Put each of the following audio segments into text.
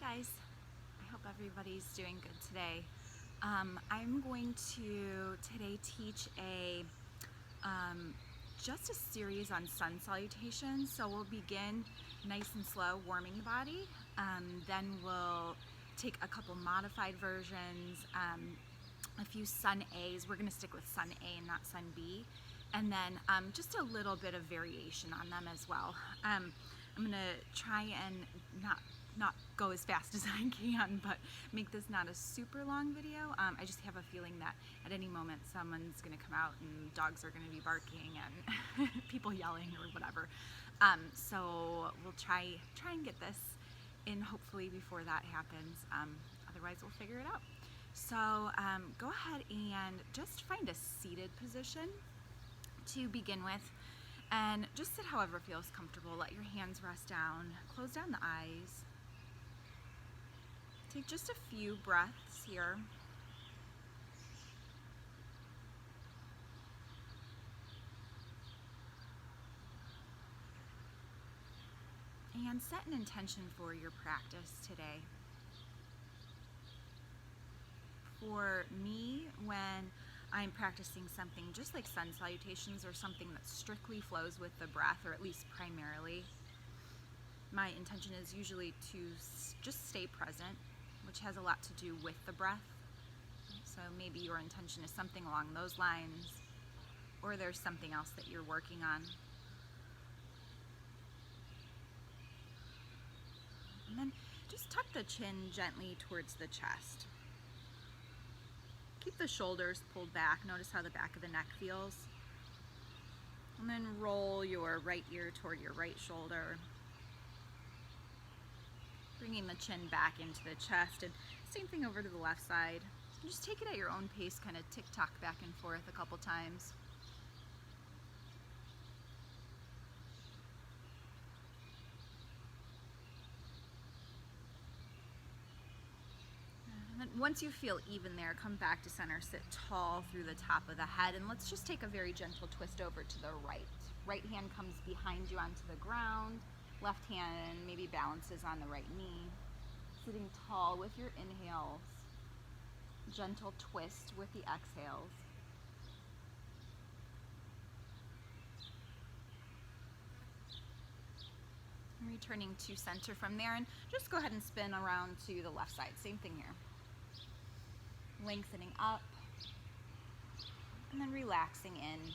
Guys, I hope everybody's doing good today. I'm going to today teach just a series on sun salutations. So we'll begin nice and slow, warming the body. Then we'll take a couple modified versions, a few sun A's. We're going to stick with sun A and not sun B. And then just a little bit of variation on them as well. I'm going to try and not go as fast as I can, but make this not a super long video. I just have a feeling that at any moment someone's going to come out and dogs are going to be barking and people yelling or whatever. So we'll try and get this in hopefully before that happens. Otherwise we'll figure it out. So go ahead and just find a seated position to begin with, and just sit however feels comfortable. Let your hands rest down, close down the eyes. Take just a few breaths here. And set an intention for your practice today. For me, when I'm practicing something just like sun salutations or something that strictly flows with the breath, or at least primarily, my intention is usually to just stay present, which has a lot to do with the breath. So maybe your intention is something along those lines, or there's something else that you're working on. And then just tuck the chin gently towards the chest. Keep the shoulders pulled back. Notice how the back of the neck feels. And then roll your right ear toward your right shoulder. Bringing the chin back into the chest, and same thing over to the left side. Just take it at your own pace, kind of tick-tock back and forth a couple times. Once you feel even there, come back to center, sit tall through the top of the head, and let's just take a very gentle twist over to the right. Right hand comes behind you onto the ground, left hand maybe balances on the right knee. Sitting tall with your inhales, gentle twist with the exhales. Returning to center from there, and just go ahead and spin around to the left side. Same thing here. Lengthening up, and then relaxing in.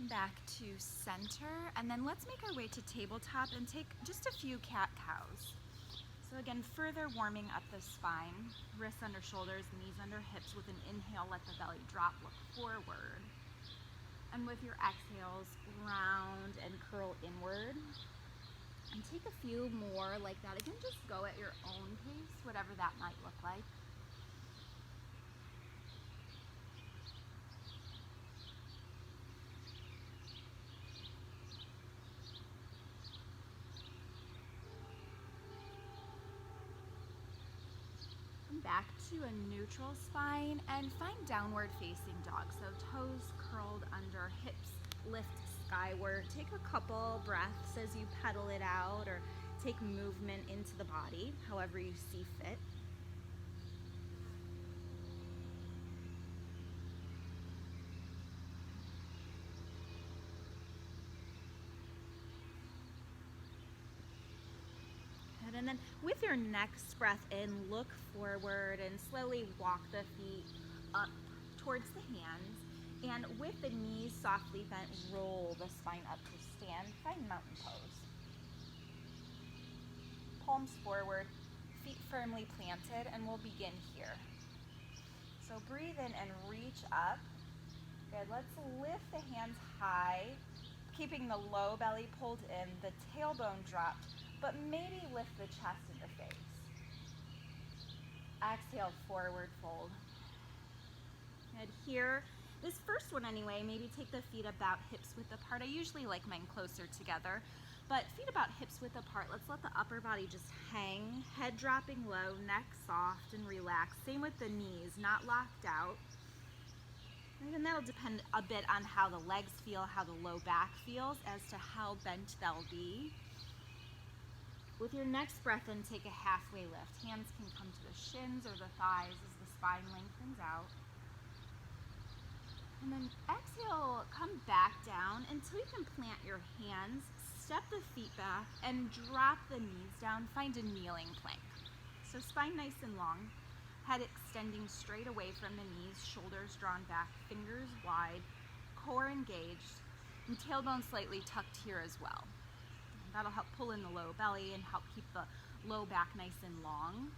Back to center, and then let's make our way to tabletop and take just a few cat-cows. So again, further warming up the spine, wrists under shoulders, knees under hips. With an inhale, let the belly drop, look forward. And with your exhales, round and curl inward. And take a few more like that. Again, just go at your own pace, whatever that might look like. Back to a neutral spine and find downward facing dog. So toes curled under, hips lift skyward. Take a couple breaths as you pedal it out, or take movement into the body, however you see fit. And then with your next breath in, look forward and slowly walk the feet up towards the hands. And with the knees softly bent, roll the spine up to stand. Find mountain pose. Palms forward, feet firmly planted, and we'll begin here. So breathe in and reach up. Good, let's lift the hands high, keeping the low belly pulled in, the tailbone dropped, but maybe lift the chest and the face. Exhale, forward fold. Good. Here, this first one anyway, maybe take the feet about hips width apart. I usually like mine closer together, but feet about hips width apart. Let's let the upper body just hang, head dropping low, neck soft and relaxed. Same with the knees, not locked out. And that'll depend a bit on how the legs feel, how the low back feels, as to how bent they'll be. With your next breath in, take a halfway lift. Hands can come to the shins or the thighs as the spine lengthens out. And then exhale, come back down until you can plant your hands, step the feet back, and drop the knees down. Find a kneeling plank. So spine nice and long, head extending straight away from the knees, shoulders drawn back, fingers wide, core engaged, and tailbone slightly tucked here as well. That'll help pull in the low belly and help keep the low back nice and long.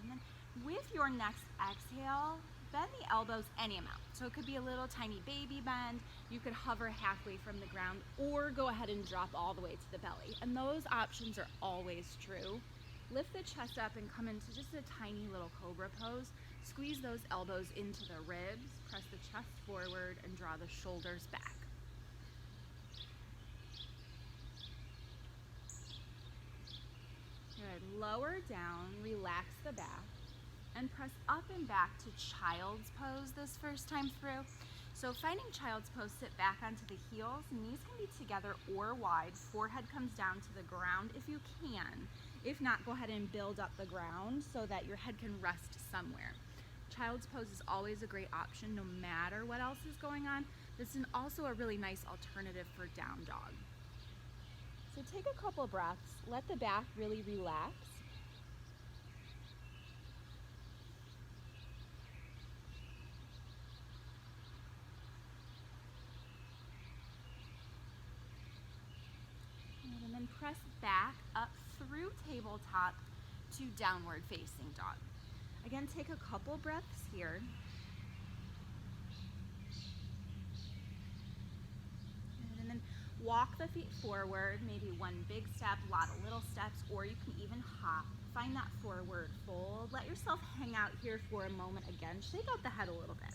And then with your next exhale, bend the elbows any amount. So it could be a little tiny baby bend. You could hover halfway from the ground or go ahead and drop all the way to the belly. And those options are always true. Lift the chest up and come into just a tiny little cobra pose. Squeeze those elbows into the ribs, press the chest forward, and draw the shoulders back. Good. Lower down, relax the back, and press up and back to child's pose this first time through. So finding child's pose, sit back onto the heels, knees can be together or wide, forehead comes down to the ground if you can. If not, go ahead and build up the ground so that your head can rest somewhere. Child's pose is always a great option no matter what else is going on. This is also a really nice alternative for down dog. So take a couple breaths, let the back really relax. And then press back up through tabletop to downward facing dog. Again, take a couple breaths here. And then walk the feet forward, maybe one big step, a lot of little steps, or you can even hop. Find that forward fold. Let yourself hang out here for a moment again. Shake out the head a little bit.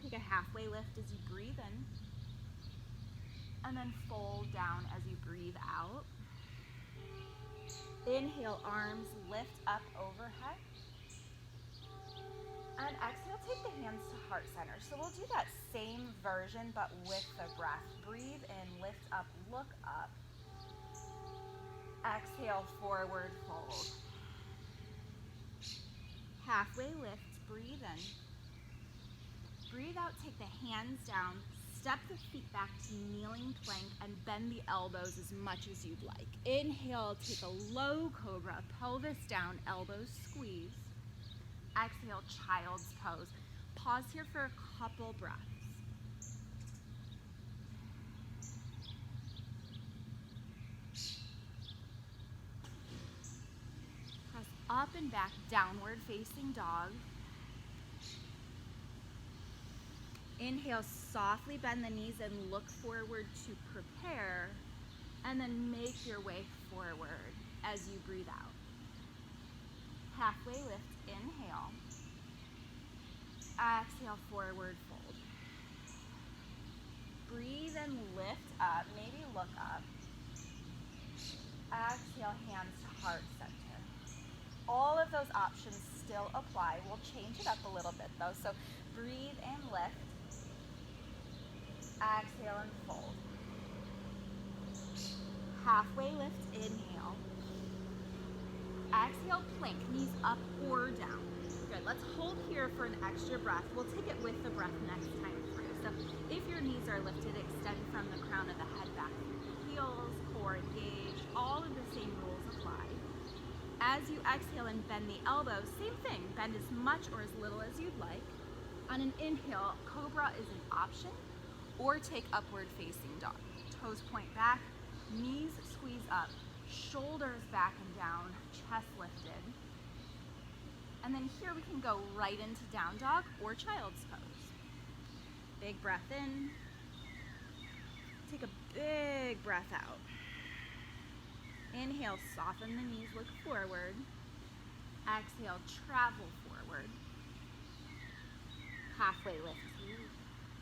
Take a halfway lift as you breathe in. And then fold down as you breathe out. Inhale, arms lift up overhead. And exhale, take the hands to heart center. So we'll do that same version, but with the breath. Breathe in, lift up, look up. Exhale, forward fold. Halfway lift, breathe in. Breathe out, take the hands down, step the feet back to kneeling plank, and bend the elbows as much as you'd like. Inhale, take a low cobra, pelvis down, elbows squeeze. Exhale, child's pose. Pause here for a couple breaths. Press up and back, downward facing dog. Inhale, softly bend the knees and look forward to prepare, and then make your way forward as you breathe out. Halfway lift, inhale. Exhale, forward fold. Breathe and lift up, maybe look up. Exhale, hands to heart center. All of those options still apply. We'll change it up a little bit though. So breathe and lift. Exhale and fold. Halfway lift, inhale. Exhale, plank, knees up or down. Good, let's hold here for an extra breath. We'll take it with the breath next time through. So if your knees are lifted, extend from the crown of the head back through the heels, core engaged, all of the same rules apply. As you exhale and bend the elbows, same thing, bend as much or as little as you'd like. On an inhale, cobra is an option, or take upward facing dog. Toes point back, knees squeeze up, shoulders back and down, chest lifted. And then here we can go right into down dog or child's pose. Big breath in. Take a big breath out. Inhale, soften the knees, look forward. Exhale, travel forward. Halfway lift.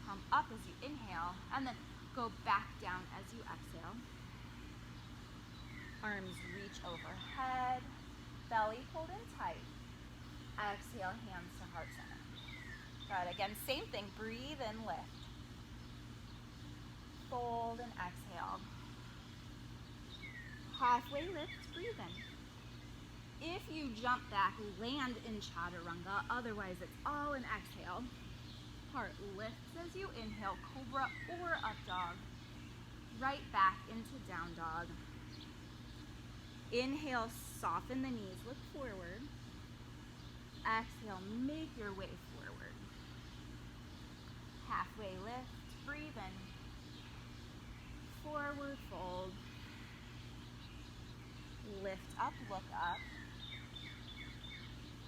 Come up as you inhale, and then go back down as you exhale. Arms reach overhead. Belly pulled in tight. Exhale, hands to heart center. Good. Again, same thing. Breathe and lift. Fold and exhale. Halfway lift, breathe in. If you jump back, land in chaturanga. Otherwise, it's all an exhale. Heart lifts as you inhale, cobra or up dog. Right back into down dog. Inhale, soften the knees, look forward. Exhale, make your way forward. Halfway lift, breathe in. Forward fold. Lift up, look up.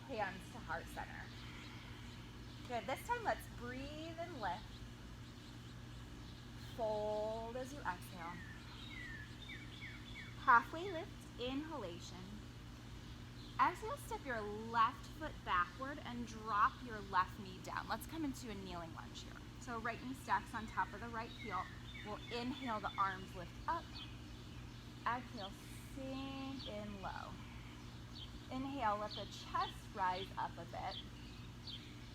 Hands to heart center. Good, this time let's breathe and lift. Fold as you exhale. Halfway lift, inhalation. Exhale, step your left foot backward and drop your left knee down. Let's come into a kneeling lunge here. So right knee stacks on top of the right heel. We'll inhale, the arms lift up. Exhale, sink in low. Inhale, let the chest rise up a bit.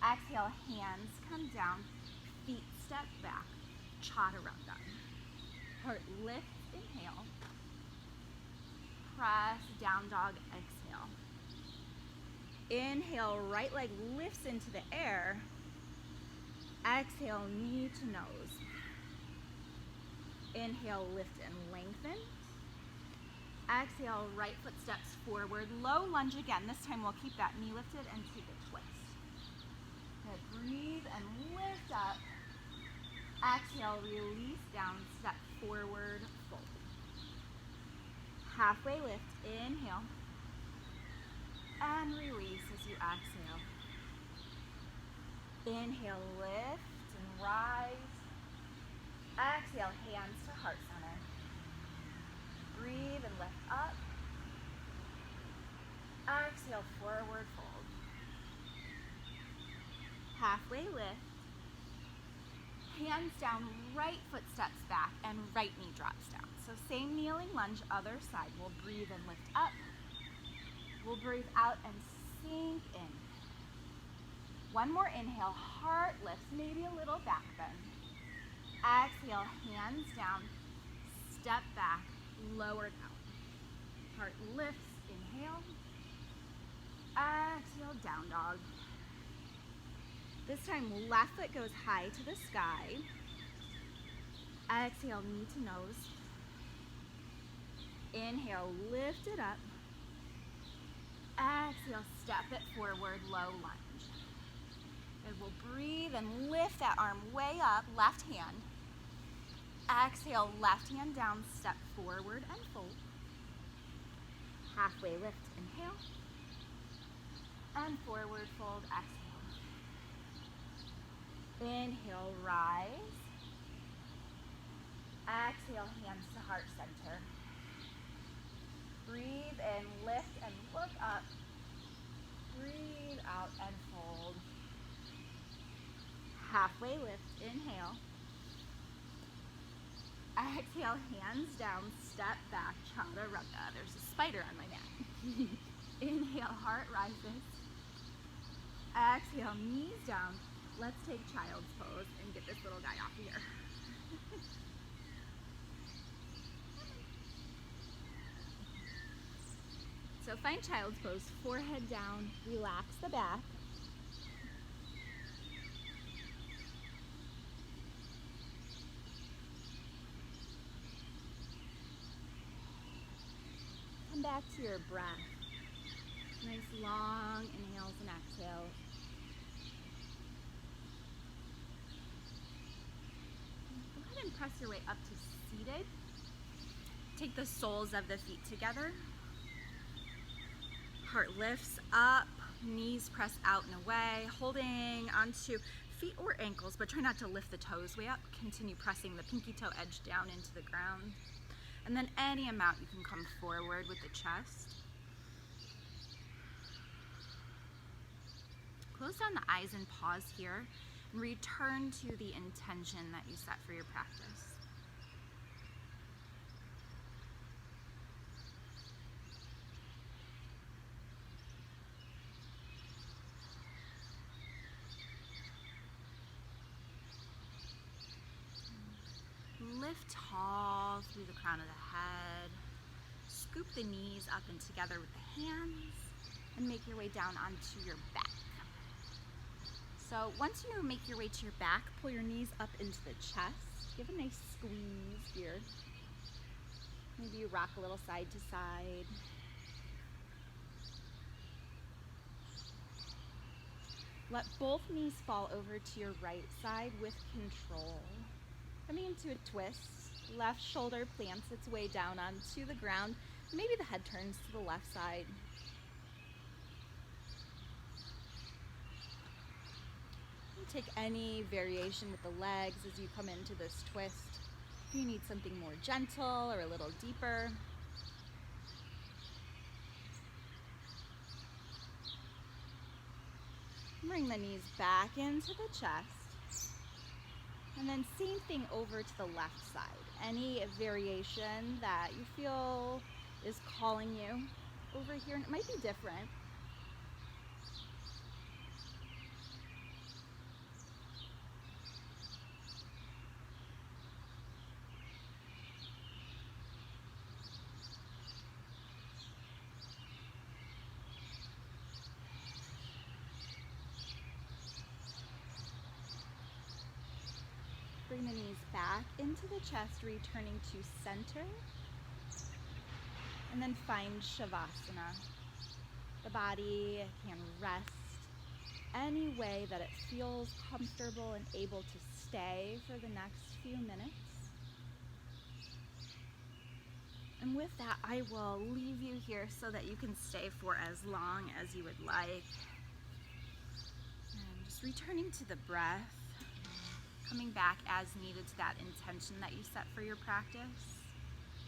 Exhale, hands come down, feet step back, chaturanga. Heart lifts, inhale. Press, down dog, exhale. Inhale, right leg lifts into the air. Exhale, knee to nose. Inhale, lift and lengthen. Exhale, right foot steps forward. Low lunge again. This time we'll keep that knee lifted and take a twist. Good. Breathe and lift up. Exhale, release down, step forward, fold. Halfway lift, inhale. And release as you exhale. Inhale, lift and rise. Exhale, hands to heart center. Breathe and lift up. Exhale, forward fold. Halfway lift. Hands down, right foot steps back, and right knee drops down. So same kneeling lunge, other side. We'll breathe and lift up. We'll breathe out and sink in. One more inhale, heart lifts, maybe a little back bend. Exhale, hands down, step back, lower down. Heart lifts, inhale. Exhale, down dog. This time, left foot goes high to the sky. Exhale, knee to nose. Inhale, lift it up. Exhale, step it forward, low lunge. And we'll breathe and lift that arm way up, left hand. Exhale, left hand down, step forward and fold. Halfway lift, inhale. And forward fold, exhale. Inhale, rise. Exhale, hands to heart center. Breathe in, lift and look up. Breathe out and fold. Halfway lift, inhale. Exhale, hands down, step back, chaturanga. There's a spider on my neck. Inhale, heart rises. Exhale, knees down. Let's take child's pose and get this little guy off here. So find child's pose, forehead down, relax the back. Come back to your breath. Nice long inhales and exhales. Go ahead and press your way up to seated. Take the soles of the feet together. Heart lifts up, knees press out and away, holding onto feet or ankles, but try not to lift the toes way up. Continue pressing the pinky toe edge down into the ground. And then any amount you can come forward with the chest. Close down the eyes and pause here and return to the intention that you set for your practice. lift tall through the crown of the head. Scoop the knees up and together with the hands and make your way down onto your back. So once you make your way to your back, pull your knees up into the chest. Give a nice squeeze here. Maybe you rock a little side to side. Let both knees fall over to your right side with control. Coming into a twist, left shoulder plants its way down onto the ground. Maybe the head turns to the left side. Take any variation with the legs as you come into this twist. If you need something more gentle or a little deeper. Bring the knees back into the chest. And then same thing over to the left side. Any variation that you feel is calling you over here, and it might be different. Bring the knees back into the chest, returning to center. And then find Shavasana. The body can rest any way that it feels comfortable and able to stay for the next few minutes. And with that, I will leave you here so that you can stay for as long as you would like. And just returning to the breath. Coming back as needed to that intention that you set for your practice.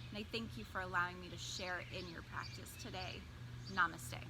And I thank you for allowing me to share in your practice today. Namaste.